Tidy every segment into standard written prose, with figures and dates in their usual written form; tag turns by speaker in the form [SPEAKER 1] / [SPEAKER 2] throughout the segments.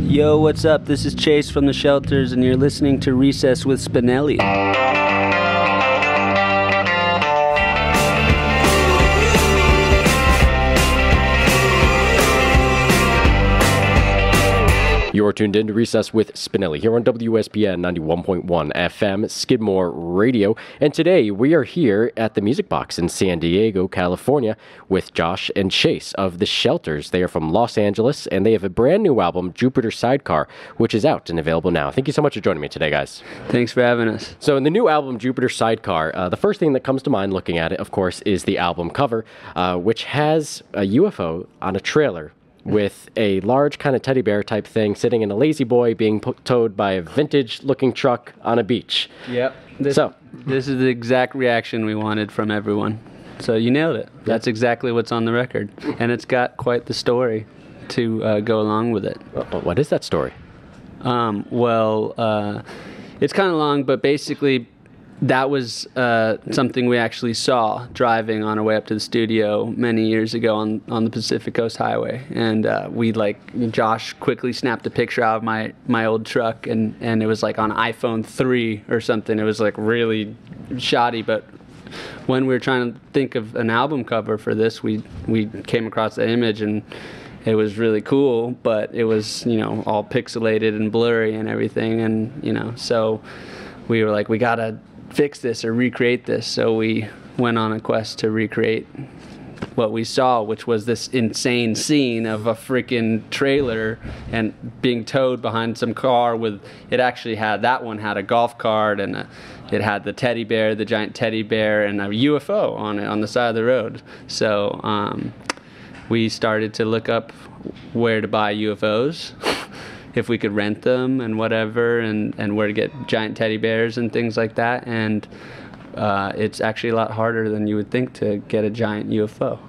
[SPEAKER 1] Yo, what's up? This is Chase from the Shelters, and you're listening to Recess with Spinelli.
[SPEAKER 2] You're tuned in to Recess with Spinelli here on WSPN 91.1 FM Skidmore Radio. And today we are here at the Music Box in San Diego, California with Josh and Chase of The Shelters. They are from Los Angeles and they have a brand new album, Jupiter Sidecar, which is out and available now. Thank you so much for joining me today, guys.
[SPEAKER 1] Thanks for having us.
[SPEAKER 2] So in the new album, Jupiter Sidecar, the first thing that comes to mind looking at it, of course, is the album cover, which has a UFO on a trailer with a large kind of teddy bear type thing sitting in a lazy boy being towed by a vintage looking truck on a beach.
[SPEAKER 1] Yep. This is the exact reaction we wanted from everyone. So you nailed it. That's exactly what's on the record. And it's got quite the story to go along with it.
[SPEAKER 2] What is that story?
[SPEAKER 1] It's kind of long, but basically that was something we actually saw driving on our way up to the studio many years ago on the Pacific Coast Highway. And Josh quickly snapped a picture out of my old truck, and it was like on iPhone 3 or something. It was like really shoddy, but when we were trying to think of an album cover for this, we came across the image, and it was really cool, but it was, all pixelated and blurry and everything. And, so we were like, we gotta fix this or recreate this. So we went on a quest to recreate what we saw, which was this insane scene of a freaking trailer and being towed behind some car with, that one had a golf cart, and it had the teddy bear, the giant teddy bear, and a UFO on it on the side of the road. So we started to look up where to buy UFOs, if we could rent them and whatever, and where to get giant teddy bears and things like that. And it's actually a lot harder than you would think to get a giant UFO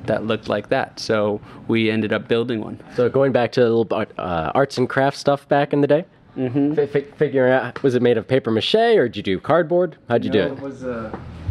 [SPEAKER 1] that looked like that. So we ended up building one. So
[SPEAKER 2] going back to a little arts and crafts stuff back in the day? Mm-hmm. Figuring out, was it made of paper mache, or did you do cardboard? How'd you do it?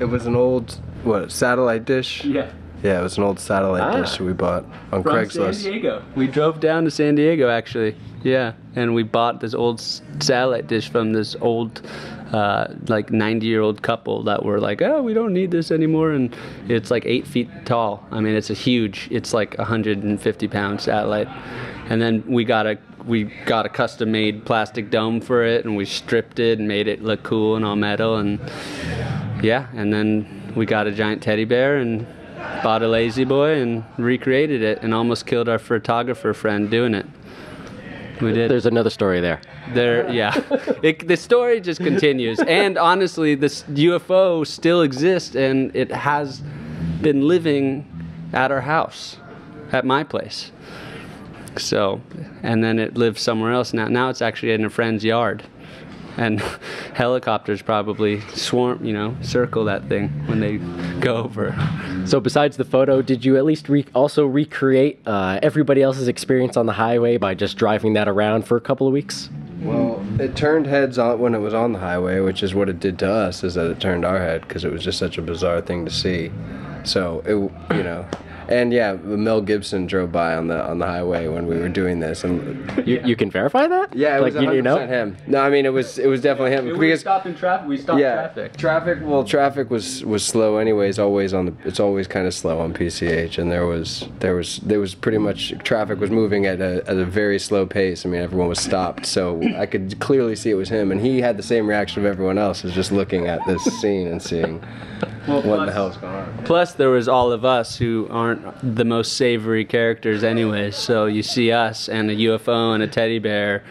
[SPEAKER 3] It was an old, satellite dish?
[SPEAKER 1] Yeah.
[SPEAKER 3] Yeah, it was an old satellite dish we bought on Craigslist.
[SPEAKER 1] San Diego. We drove down to San Diego, actually. Yeah, and we bought this old satellite dish from this old, 90-year-old couple that were like, oh, we don't need this anymore. And it's like 8 feet tall. I mean, it's like 150-pound satellite. And then we got a custom-made plastic dome for it, and we stripped it and made it look cool and all metal. And yeah, and then we got a giant teddy bear and bought a lazy boy and recreated it, and almost killed our photographer friend doing it. We did.
[SPEAKER 2] There's another story there.
[SPEAKER 1] Yeah. The story just continues. And honestly, this UFO still exists, and it has been living at our house, at my place. So, and then it lives somewhere else now. Now it's actually in a friend's yard. And helicopters probably circle that thing when they go over.
[SPEAKER 2] So besides the photo, did you at least also recreate everybody else's experience on the highway by just driving that around for a couple of weeks?
[SPEAKER 3] Well, it turned heads on when it was on the highway, which is what it did to us, is that it turned our head, because it was just such a bizarre thing to see. So, and yeah, Mel Gibson drove by on the highway when we were doing this, and
[SPEAKER 2] you can verify that?
[SPEAKER 3] Yeah, it was 100% him. No, I mean it was definitely him.
[SPEAKER 1] We stopped in traffic. We stopped traffic.
[SPEAKER 3] Traffic was slow anyways. It's always kind of slow on PCH, and there was pretty much, traffic was moving at a very slow pace. I mean, everyone was stopped, so I could clearly see it was him, and he had the same reaction of everyone else, was just looking at this scene and seeing what the hell's going on.
[SPEAKER 1] Plus, there was all of us who aren't the most savory characters anyway, so you see us and a UFO and a teddy bear,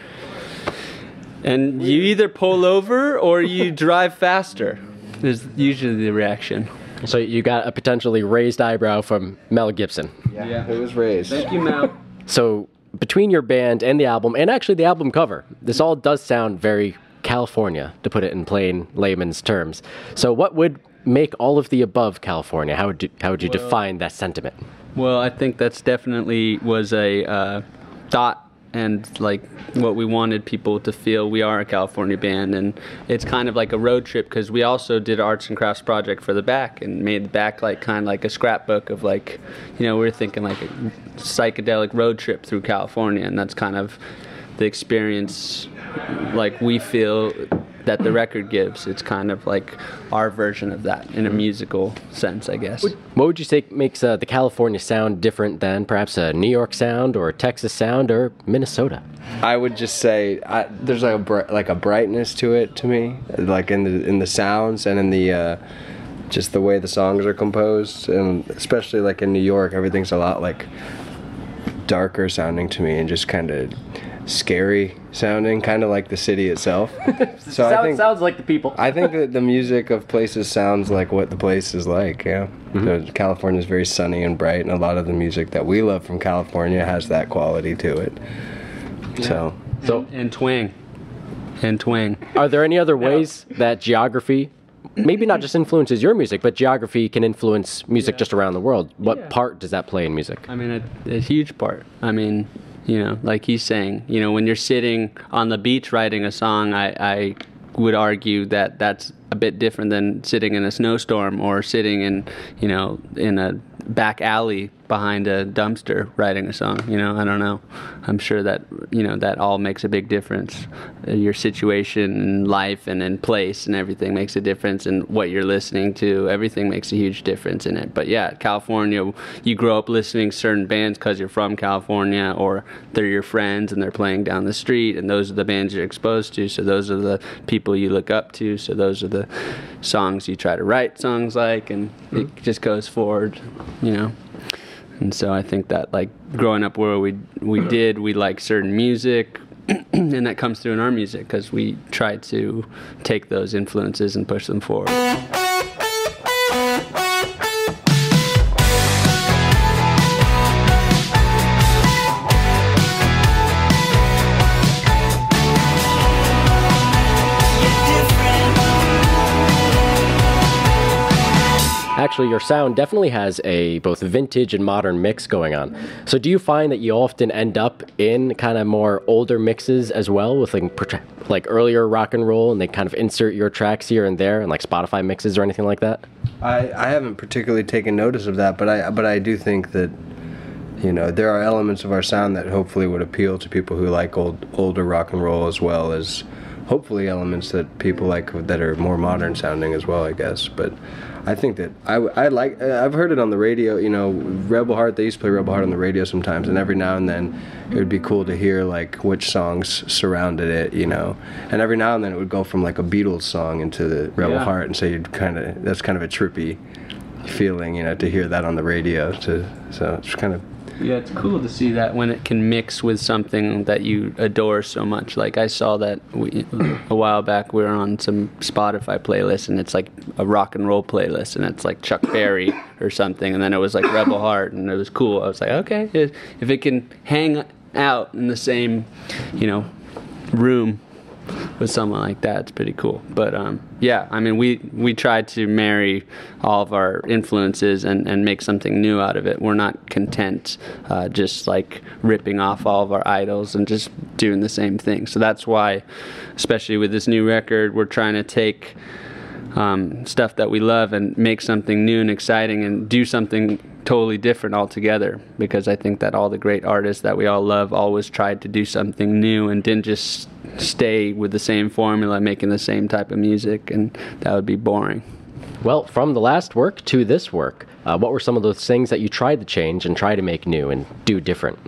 [SPEAKER 1] and you either pull over or you drive faster, is usually the reaction.
[SPEAKER 2] So you got a potentially raised eyebrow from Mel Gibson.
[SPEAKER 3] Yeah, it was raised.
[SPEAKER 1] Thank you, Mel.
[SPEAKER 2] So between your band and the album, and actually the album cover, this all does sound very California, to put it in plain layman's terms. So what would make all of the above California? How would you define that sentiment?
[SPEAKER 1] Well, I think that's definitely was a thought, and like what we wanted people to feel. We are a California band, and it's kind of like a road trip, because we also did arts and crafts project for the back, and made the back like kind of like a scrapbook of like, we were thinking like a psychedelic road trip through California, and that's kind of the experience like we feel that the record gives. It's kind of like our version of that in a musical sense, I guess.
[SPEAKER 2] What would you say makes the California sound different than perhaps a New York sound or a Texas sound or Minnesota?
[SPEAKER 3] I would just say there's like a brightness to it to me, like in the sounds and in the just the way the songs are composed, and especially like in New York, everything's a lot like darker sounding to me and just kind of scary sounding, kind of like the city itself. So I think
[SPEAKER 2] sounds like the people.
[SPEAKER 3] I think that the music of places sounds like what the place is like. Yeah, so California is very sunny and bright, and a lot of the music that we love from California has that quality to it.
[SPEAKER 1] Yeah. So and twang.
[SPEAKER 2] Are there any other ways that geography, maybe not just influences your music, but geography can influence music just around the world? What part does that play in music?
[SPEAKER 1] I mean, a huge part. I mean, you know, like he's saying, you know, when you're sitting on the beach writing a song, I would argue that that's a bit different than sitting in a snowstorm or sitting in, you know, in a back alley behind a dumpster writing a song. You know, I don't know. I'm sure that, you know, that all makes a big difference. Your situation in life and in place and everything makes a difference, and what you're listening to, everything makes a huge difference in it. But yeah, California, you grow up listening to certain bands because you're from California, or they're your friends and they're playing down the street, and those are the bands you're exposed to, so those are the people you look up to, so those are the songs you try to write songs like, and it just goes forward, you know. And so I think that, like, growing up where we like certain music, and that comes through in our music because we try to take those influences and push them forward.
[SPEAKER 2] Actually, your sound definitely has a both vintage and modern mix going on. So do you find that you often end up in kind of more older mixes as well, with like earlier rock and roll, and they kind of insert your tracks here and there, and like Spotify mixes or anything like that?
[SPEAKER 3] I haven't particularly taken notice of that, but I do think that, you know, there are elements of our sound that hopefully would appeal to people who like older rock and roll, as well as hopefully elements that people like that are more modern sounding as well, I guess. But I think that I've heard it on the radio, you know, Rebel Heart, they used to play Rebel Heart on the radio sometimes, and every now and then it would be cool to hear like which songs surrounded it, you know, and every now and then it would go from like a Beatles song into the Rebel Heart, and so that's kind of a trippy feeling, you know, to hear that on the radio, so it's kind of...
[SPEAKER 1] Yeah, it's cool to see that when it can mix with something that you adore so much. Like I saw that a while back, we were on some Spotify playlist, and it's like a rock and roll playlist, and it's like Chuck Berry or something, and then it was like Rebel Heart, and it was cool. I was like, okay, if it can hang out in the same, you know, room with someone like that, it's pretty cool. But yeah, I mean, we try to marry all of our influences and make something new out of it. We're not content just like ripping off all of our idols and just doing the same thing. So that's why, especially with this new record, we're trying to take stuff that we love and make something new and exciting and do something totally different altogether, because I think that all the great artists that we all love always tried to do something new and didn't just stay with the same formula, making the same type of music, and that would be boring.
[SPEAKER 2] Well, from the last work to this work, what were some of those things that you tried to change and try to make new and do different?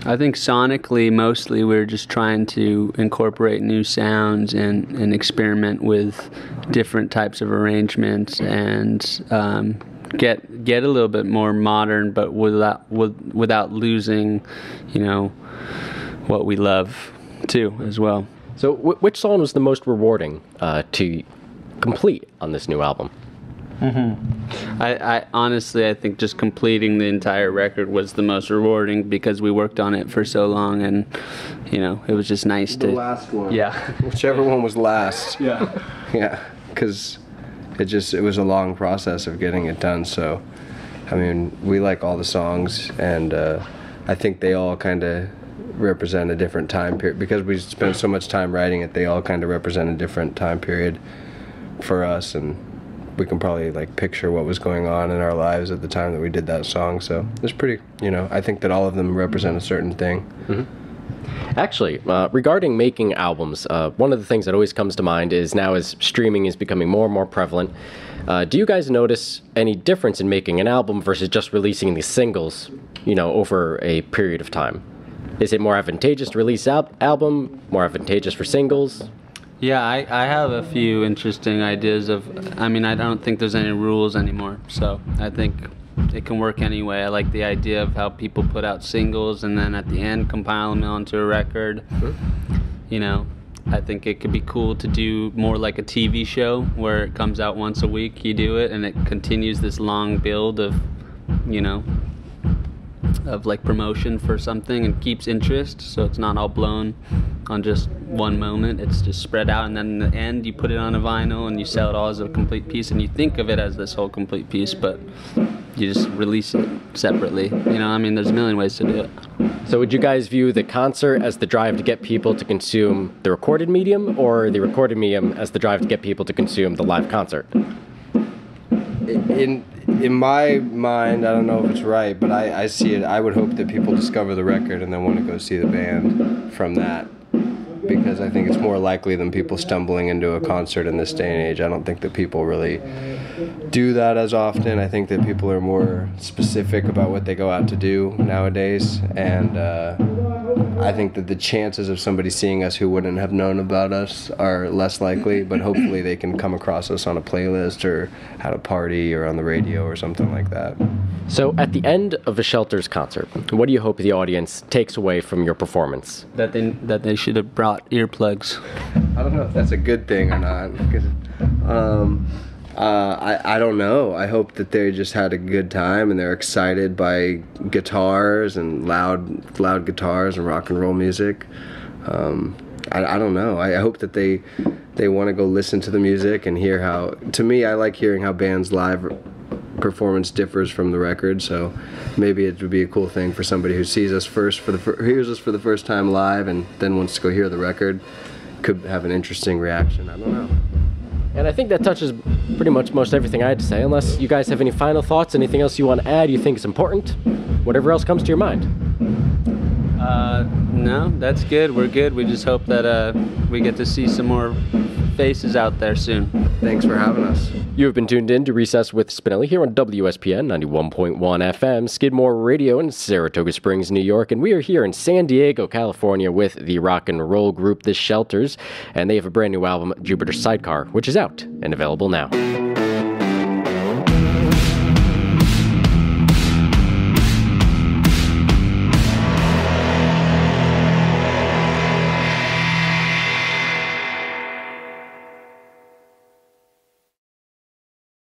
[SPEAKER 1] I think sonically, mostly, we're just trying to incorporate new sounds and experiment with different types of arrangements, and get a little bit more modern, but without losing, you know, what we love too as well.
[SPEAKER 2] So which song was the most rewarding to complete on this new album?
[SPEAKER 1] I honestly, I think just completing the entire record was the most rewarding, because we worked on it for so long, and you know, it was just nice to...
[SPEAKER 3] The last one.
[SPEAKER 1] Yeah.
[SPEAKER 3] Whichever one was last.
[SPEAKER 1] Yeah.
[SPEAKER 3] Yeah, because it was a long process of getting it done. So, I mean, we like all the songs, and I think they all kind of represent a different time period, because we spent so much time writing it. They all kind of represent a different time period for us, and we can probably like picture what was going on in our lives at the time that we did that song. So it's pretty, you know, I think that all of them represent a certain thing.
[SPEAKER 2] Actually, regarding making albums, one of the things that always comes to mind is now as streaming is becoming more and more prevalent, do you guys notice any difference in making an album versus just releasing the singles, over a period of time? Is it more advantageous to release album, more advantageous for singles?
[SPEAKER 1] Yeah, I have a few interesting ideas I don't think there's any rules anymore, so I think it can work anyway. I like the idea of how people put out singles and then at the end compile them onto a record. I think it could be cool to do more like a TV show where it comes out once a week, you do it, and it continues this long build of like promotion for something and keeps interest, so it's not all blown on just one moment. It's just spread out, and then in the end you put it on a vinyl and you sell it all as a complete piece, and you think of it as this whole complete piece, but you just release it separately. There's a million ways to do it.
[SPEAKER 2] So would you guys view the concert as the drive to get people to consume the recorded medium, or the recorded medium as the drive to get people to consume the live concert?
[SPEAKER 3] In my mind, I don't know if it's right, but I see it. I would hope that people discover the record and then want to go see the band from that, because I think it's more likely than people stumbling into a concert in this day and age. I don't think that people really do that as often. I think that people are more specific about what they go out to do nowadays, and I think that the chances of somebody seeing us who wouldn't have known about us are less likely, but hopefully they can come across us on a playlist or at a party or on the radio or something like that.
[SPEAKER 2] So at the end of a Shelters concert, what do you hope the audience takes away from your performance?
[SPEAKER 1] That they should have brought earplugs.
[SPEAKER 3] I don't know if that's a good thing or not. I don't know. I hope that they just had a good time and they're excited by guitars and loud guitars and rock and roll music. I don't know. I hope that they want to go listen to the music and hear how. To me, I like hearing how bands' live performance differs from the record. So maybe it would be a cool thing for somebody who sees us hears us for the first time live and then wants to go hear the record. Could have an interesting reaction. I don't know.
[SPEAKER 2] And I think that touches pretty much most everything I had to say, unless you guys have any final thoughts, anything else you want to add you think is important, whatever else comes to your mind.
[SPEAKER 1] No, that's good. We're good. We just hope that we get to see some more faces out there soon.
[SPEAKER 3] Thanks for having us.
[SPEAKER 2] You have been tuned in to Recess with Spinelli here on WSPN 91.1 FM, Skidmore Radio in Saratoga Springs, New York. And we are here in San Diego, California with the rock and roll group The Shelters. And they have a brand new album, Jupiter Sidecar, which is out and available now.